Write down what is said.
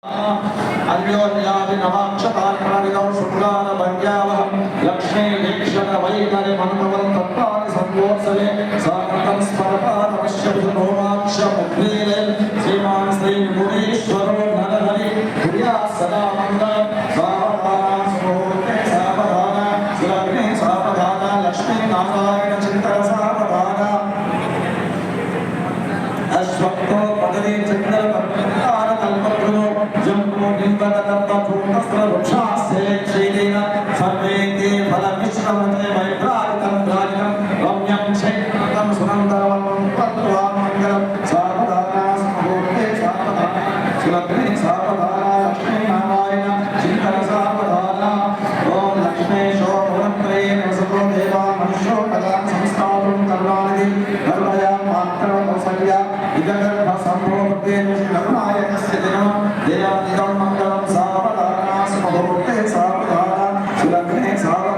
अल्योन्यादिनवाक्षतान्प्रविदौ शुक्लानभङ्ग्यावहं लक्ष्मी वीक्षण वैतरि मन्मवं तत्त्वानि संवोत्सवे साकं स्मरपानवश्यविधुनोमाक्षमुद्रीले श्रीमान् श्रीमुनीश्वरो नरहरि प्रिया सदा मङ्गल सावधाना सुमुहूर्ते सावधाना सुलग्ने सावधाना लक्ष्मी नारायण चिन्तन सावधाना अश्वत्थो पदवी चन्द्र कल्पद्रुमो जम्बो बिम्बदत्तभूतस्त्र वृक्षास्ते क्षीरेण सर्वे ते फलमिश्रमते वैप्रारितं राजकं रम्यं क्षेत्रं सुनन्दरं तत्त्वा मङ्गलं सावधाना मुहूर्ते सावधाना सुलग्ने सावधाना लक्ष्मी नारायण चिन्तन सावधाना ॐ लक्ष्मेशो भुवनत्रयेण वसतो देवा मनुष्यो कथां संस्थातुं करुणानिधि धर्मया मात्रं कौसल्या इदगर्भ सम्भोगते करुणायकस्य दिनं देवादिदं मङ्गलं सावधाना मुहूर्ते सावधाना सुलग्ने सावधाना